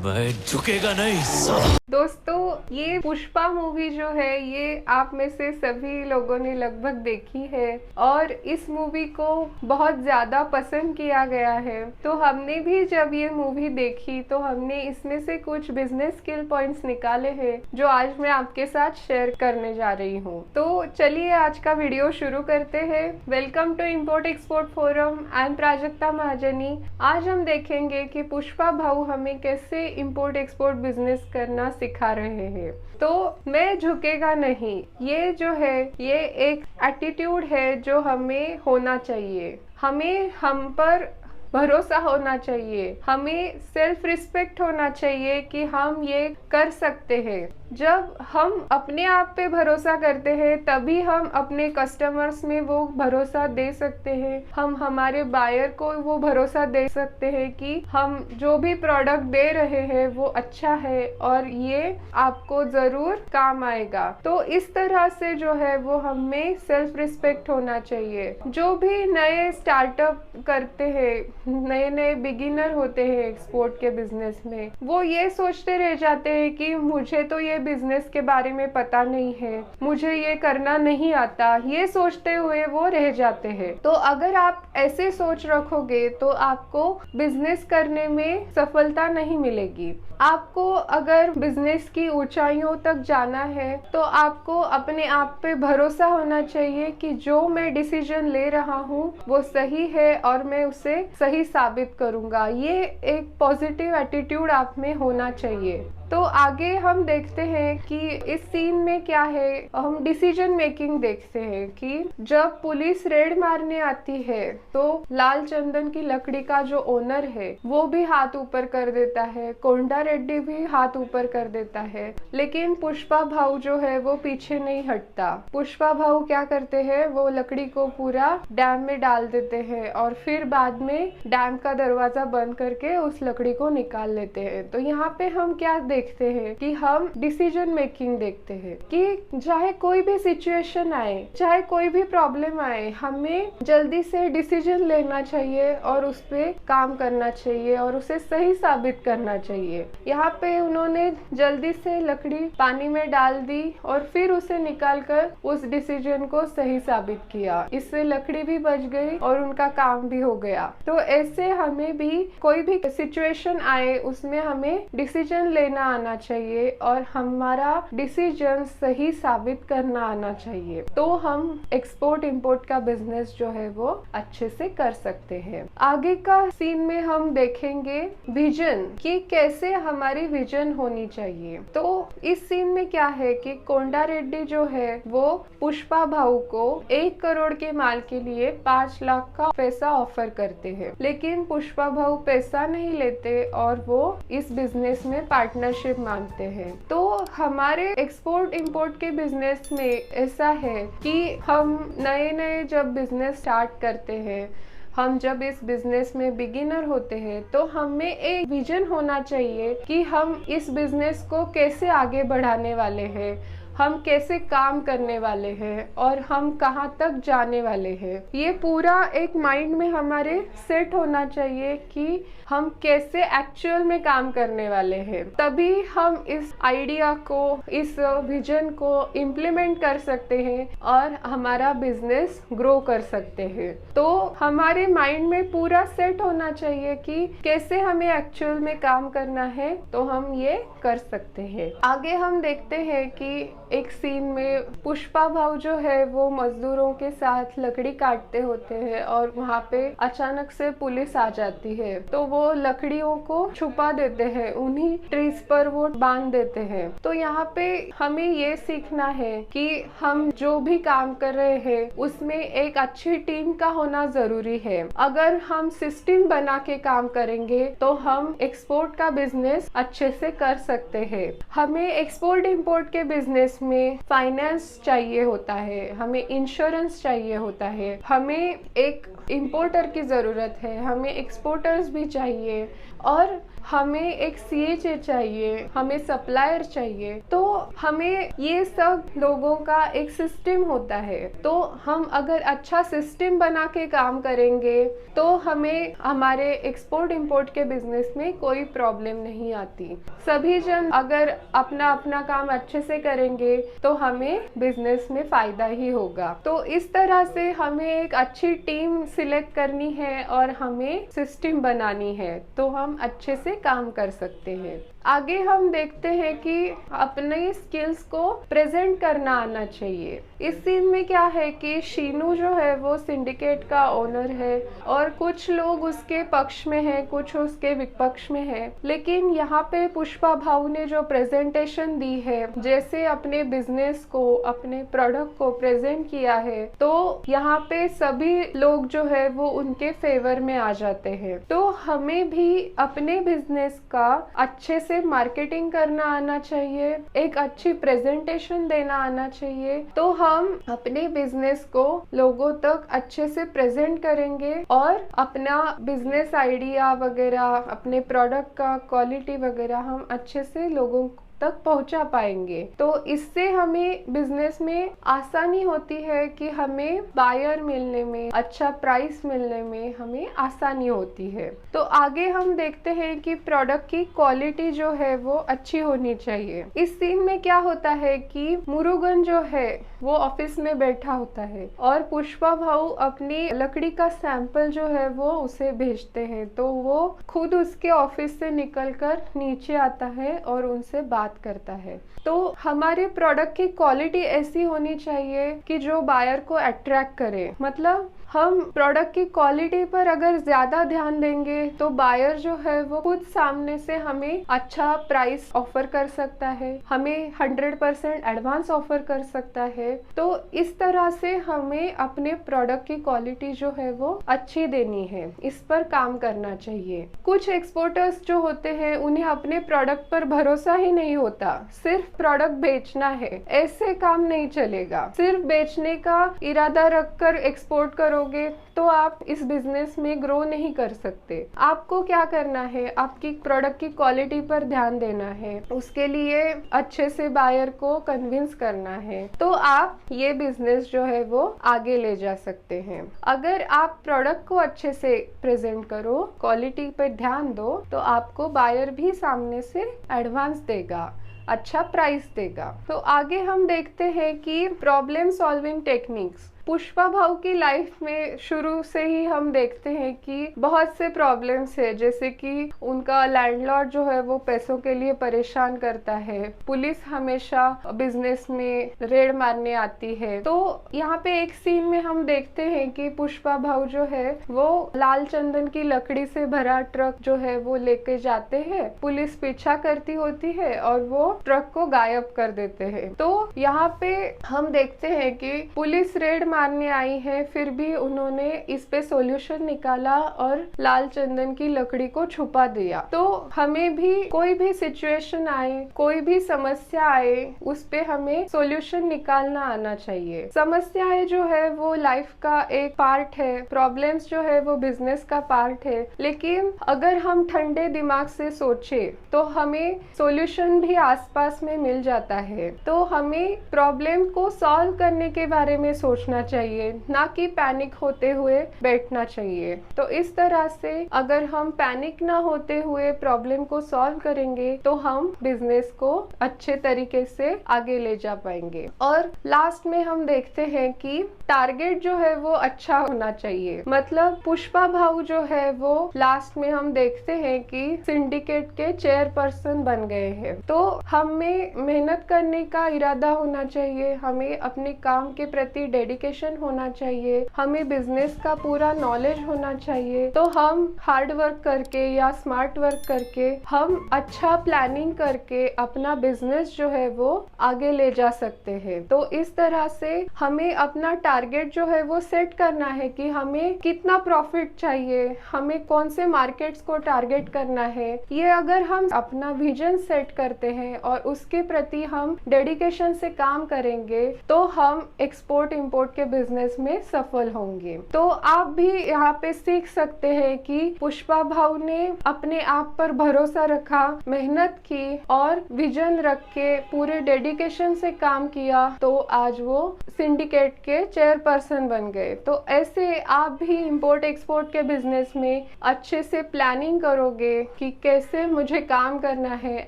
मैं झुकेगा नहीं साला। दोस्तों, ये पुष्पा मूवी जो है ये आप में से सभी लोगों ने लगभग देखी है और इस मूवी को बहुत ज़्यादा पसंद किया गया है। तो हमने भी जब ये मूवी देखी तो हमने इसमें से कुछ बिजनेस स्किल पॉइंट्स निकाले हैं जो आज मैं आपके साथ शेयर करने जा रही हूँ। तो चलिए आज का वीडियो शुरू करते हैं। Welcome to import export forum. I am Prajakta Mahajani. आज हम देखेंगे कि पुष्पा भाऊ हमें कैसे इम्पोर्ट एक्सपोर्ट बिजनेस करना सिखा रहे हैं। तो मैं झुकेगा नहीं, ये जो है ये एक एटीट्यूड है जो हमें होना चाहिए। हमें हम पर भरोसा होना चाहिए, हमें सेल्फ रिस्पेक्ट होना चाहिए कि हम ये कर सकते हैं। जब हम अपने आप पे भरोसा करते हैं तभी हम अपने कस्टमर्स में वो भरोसा दे सकते हैं। हम हमारे बायर को वो भरोसा दे सकते हैं कि हम जो भी प्रोडक्ट दे रहे हैं वो अच्छा है और ये आपको ज़रूर काम आएगा। तो इस तरह से जो है वो हमें सेल्फ रिस्पेक्ट होना चाहिए। जो भी नए स्टार्टअप करते हैं, नए नए बिगिनर होते हैं एक्सपोर्ट के बिजनेस में, वो ये सोचते रह जाते हैं कि मुझे तो ये बिजनेस के बारे में पता नहीं है, मुझे ये करना नहीं आता, ये सोचते हुए वो रह जाते हैं। तो अगर आप ऐसे सोच रखोगे तो आपको बिजनेस करने में सफलता नहीं मिलेगी। आपको अगर बिजनेस की ऊंचाइयों तक जाना है तो आपको अपने आप पे भरोसा होना चाहिए कि जो मैं डिसीजन ले रहा हूँ वो सही है और मैं उसे सही साबित करूँगा। ये एक पॉजिटिव एटीट्यूड आप में होना चाहिए। तो आगे हम देखते हैं कि इस सीन में क्या है। हम डिसीजन मेकिंग देखते हैं कि जब पुलिस रेड मारने आती है तो लाल चंदन की लकड़ी का जो ओनर है वो भी हाथ ऊपर कर देता है, कोंडा रेड्डी भी हाथ ऊपर कर देता है, लेकिन पुष्पा भाऊ जो है वो पीछे नहीं हटता। पुष्पा भाऊ क्या करते हैं, वो लकड़ी को पूरा डैम में डाल देते हैं और फिर बाद में डैम का दरवाजा बंद करके उस लकड़ी को निकाल लेते हैं। तो यहाँ पे हम क्या देखते हैं कि हम डिसीजन मेकिंग देखते हैं कि चाहे कोई भी सिचुएशन आए, चाहे कोई भी प्रॉब्लम आए, हमें जल्दी से डिसीजन लेना चाहिए और उस पे काम करना चाहिए और उसे सही साबित करना चाहिए। यहाँ पे उन्होंने जल्दी से लकड़ी पानी में डाल दी और फिर उसे निकालकर उस डिसीजन को सही साबित किया। इससे लकड़ी भी बच गई और उनका काम भी हो गया। तो ऐसे हमें भी कोई भी सिचुएशन आए उसमें हमें डिसीजन लेना आना चाहिए और हमारा डिसीजन सही साबित करना आना चाहिए। तो हम एक्सपोर्ट इंपोर्ट का बिजनेस जो है वो अच्छे से कर सकते हैं। आगे का सीन में हम देखेंगे विजन कि कैसे हमारी विजन होनी चाहिए। तो इस सीन में क्या है कि कोंडा रेड्डी जो है वो पुष्पा भाऊ को 1 करोड़ के माल के लिए 5 लाख का पैसा ऑफर करते हैं, लेकिन पुष्पा भाऊ पैसा नहीं लेते और वो इस बिजनेस में पार्टनरशिप मांगते हैं। तो हमारे एक्सपोर्ट इंपोर्ट के बिजनेस में ऐसा है कि हम नए नए जब बिजनेस स्टार्ट करते हैं, हम जब इस बिजनेस में बिगिनर होते हैं तो हमें एक विजन होना चाहिए कि हम इस बिजनेस को कैसे आगे बढ़ाने वाले हैं, हम कैसे काम करने वाले हैं और हम कहाँ तक जाने वाले हैं। ये पूरा एक माइंड में हमारे सेट होना चाहिए कि हम कैसे एक्चुअल में काम करने वाले हैं। तभी हम इस आइडिया को, इस विजन को इम्प्लीमेंट कर सकते हैं और हमारा बिजनेस ग्रो कर सकते हैं। तो हमारे माइंड में पूरा सेट होना चाहिए कि कैसे हमें एक्चुअल में काम करना है, तो हम ये कर सकते हैं। आगे हम देखते हैं कि एक सीन में पुष्पा भाऊ जो है वो मजदूरों के साथ लकड़ी काटते होते हैं और वहाँ पे अचानक से पुलिस आ जाती है। तो वो लकड़ियों को छुपा देते हैं, उन्हीं ट्रीज पर वो बांध देते हैं। तो यहाँ पे हमें ये सीखना है कि हम जो भी काम कर रहे हैं उसमें एक अच्छी टीम का होना जरूरी है। अगर हम सिस्टम बना के काम करेंगे तो हम एक्सपोर्ट का बिजनेस अच्छे से कर सकते हैं। हमें एक्सपोर्ट इंपोर्ट के बिजनेस इसमें फाइनेंस चाहिए होता है, हमें इंश्योरेंस चाहिए होता है, हमें एक इंपोर्टर की ज़रूरत है, हमें एक्सपोर्टर्स भी चाहिए और हमें एक CHA चाहिए, हमें सप्लायर चाहिए। तो हमें ये सब लोगों का एक सिस्टम होता है। तो हम अगर अच्छा सिस्टम बना के काम करेंगे तो हमें हमारे एक्सपोर्ट इंपोर्ट के बिजनेस में कोई प्रॉब्लम नहीं आती। सभी जन अगर अपना अपना काम अच्छे से करेंगे तो हमें बिजनेस में फ़ायदा ही होगा। तो इस तरह से हमें एक अच्छी टीम सिलेक्ट करनी है और हमें सिस्टम बनानी है, तो हम अच्छे से काम कर सकते हैं। आगे हम देखते हैं कि अपने स्किल्स को प्रेजेंट करना आना चाहिए। इस सीन में क्या है कि शीनू जो है वो सिंडिकेट का ओनर है और कुछ लोग उसके पक्ष में हैं, कुछ उसके विपक्ष में हैं। लेकिन यहाँ पे पुष्पा भाऊ ने जो प्रेजेंटेशन दी है, जैसे अपने बिजनेस को, अपने प्रोडक्ट को प्रेजेंट किया है, तो यहाँ पे सभी लोग जो है वो उनके फेवर में आ जाते हैं। तो हमें भी अपने बिजनेस का अच्छे से मार्केटिंग करना आना चाहिए, एक अच्छी प्रेजेंटेशन देना आना चाहिए, तो हम अपने बिजनेस को लोगों तक अच्छे से प्रेजेंट करेंगे और अपना बिजनेस आइडिया वगैरह, अपने प्रोडक्ट का क्वालिटी वगैरह हम अच्छे से लोगों तक पहुंचा पाएंगे। तो इससे हमें बिजनेस में आसानी होती है कि हमें बायर मिलने में, अच्छा प्राइस मिलने में हमें आसानी होती है। तो आगे हम देखते हैं कि प्रोडक्ट की क्वालिटी जो है वो अच्छी होनी चाहिए। इस सीन में क्या होता है कि मुरुगन जो है वो ऑफिस में बैठा होता है और पुष्पा भाऊ अपनी लकड़ी का सैंपल जो है वो उसे भेजते हैं। तो वो खुद उसके ऑफिस से निकलकर नीचे आता है और उनसे बात करता है। तो हमारे प्रोडक्ट की क्वालिटी ऐसी होनी चाहिए कि जो बायर को अट्रैक्ट करे। मतलब हम प्रोडक्ट की क्वालिटी पर अगर ज्यादा ध्यान देंगे तो बायर जो है वो खुद सामने से हमें अच्छा प्राइस ऑफर कर सकता है, हमें 100% एडवांस ऑफर कर सकता है। तो इस तरह से हमें अपने प्रोडक्ट की क्वालिटी जो है वो अच्छी देनी है, इस पर काम करना चाहिए। कुछ एक्सपोर्टर्स जो होते हैं उन्हें अपने प्रोडक्ट पर भरोसा ही नहीं होता, सिर्फ प्रोडक्ट बेचना है। ऐसे काम नहीं चलेगा। सिर्फ बेचने का इरादा रखकर एक्सपोर्ट करो तो आप इस बिजनेस में ग्रो नहीं कर सकते। आपको क्या करना है, आपकी प्रोडक्ट की क्वालिटी पर ध्यान देना है, उसके लिए अच्छे से बायर को कन्विंस करना है, तो आप ये बिजनेस जो है वो आगे ले जा सकते हैं। अगर आप प्रोडक्ट को अच्छे से प्रेजेंट करो, क्वालिटी पर ध्यान दो, तो आपको बायर भी सामने से एडवांस देगा, अच्छा प्राइस देगा। तो आगे हम देखते हैं कि प्रॉब्लम सॉल्विंग टेक्निक्स। पुष्पा भाऊ की लाइफ में शुरू से ही हम देखते हैं कि बहुत से प्रॉब्लम्स है, जैसे कि उनका लैंडलॉर्ड जो है वो पैसों के लिए परेशान करता है, पुलिस हमेशा बिजनेस में रेड मारने आती है। तो यहाँ पे एक सीन में हम देखते हैं कि पुष्पा भाऊ जो है वो लाल चंदन की लकड़ी से भरा ट्रक जो है वो लेके जाते हैं, पुलिस पीछा करती होती है और वो ट्रक को गायब कर देते हैं। तो यहाँ पे हम देखते हैं कि पुलिस रेड मारने आई है, फिर भी उन्होंने इस पे सॉल्यूशन निकाला और लाल चंदन की लकड़ी को छुपा दिया। तो हमें भी कोई भी सिचुएशन आए, कोई भी समस्या आए, उस पे हमें सॉल्यूशन निकालना आना चाहिए। समस्याएं जो है वो लाइफ का एक पार्ट है, प्रॉब्लम्स जो है वो बिजनेस का पार्ट है, लेकिन अगर हम ठंडे दिमाग से सोचे तो हमें सॉल्यूशन भी आसपास में मिल जाता है। तो हमें प्रॉब्लम को सॉल्व करने के बारे में सोचना चाहिए, ना कि पैनिक होते हुए बैठना चाहिए। तो इस तरह से अगर हम पैनिक ना होते हुए प्रॉब्लम को सॉल्व करेंगे तो हम बिजनेस को अच्छे तरीके से आगे ले जा पाएंगे। और लास्ट में हम देखते हैं कि टारगेट जो है वो अच्छा होना चाहिए। मतलब पुष्पा भाऊ जो है वो लास्ट में हम देखते हैं कि सिंडिकेट के चेयरपर्सन बन गए हैं। तो हमें मेहनत करने का इरादा होना चाहिए, हमें अपने काम के प्रति डेडिकेशन डेडिकेशन होना चाहिए, हमें बिजनेस का पूरा नॉलेज होना चाहिए। तो हम हार्ड वर्क करके या स्मार्ट वर्क करके हम अच्छा प्लानिंग करके अपना बिजनेस जो है वो आगे ले जा सकते हैं। तो इस तरह से हमें अपना टारगेट जो है वो सेट करना है कि हमें कितना प्रॉफिट चाहिए, हमें कौन से मार्केट्स को टारगेट करना है। ये अगर हम अपना विजन सेट करते हैं और उसके प्रति हम डेडिकेशन से काम करेंगे तो हम एक्सपोर्ट इंपोर्ट के बिजनेस में सफल होंगे। तो आप भी यहाँ पे सीख सकते हैं कि पुष्पा भाऊ ने अपने आप पर भरोसा रखा, मेहनत की और विजन रख के पूरे डेडिकेशन से काम किया, तो आज वो सिंडिकेट के चेयरपर्सन बन गए। तो ऐसे आप भी इंपोर्ट एक्सपोर्ट के बिजनेस में अच्छे से प्लानिंग करोगे कि कैसे मुझे काम करना है,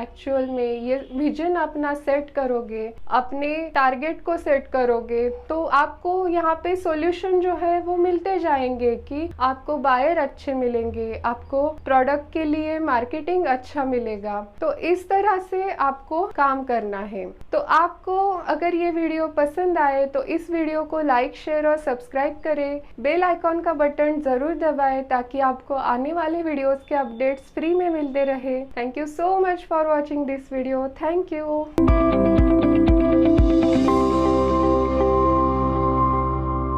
एक्चुअल में ये विजन अपना सेट करोगे, अपने टारगेट को सेट करोगे, तो आपको यहाँ पे सॉल्यूशन जो है वो मिलते जाएंगे कि आपको बायर अच्छे मिलेंगे, आपको प्रोडक्ट के लिए मार्केटिंग अच्छा मिलेगा। तो इस तरह से आपको काम करना है। तो आपको अगर ये वीडियो पसंद आए तो इस वीडियो को लाइक, शेयर और सब्सक्राइब करें। बेल आइकॉन का बटन जरूर दबाएं ताकि आपको आने वाले वीडियोस के अपडेट्स फ्री में मिलते रहे। Thank you so much for watching this video. Thank you.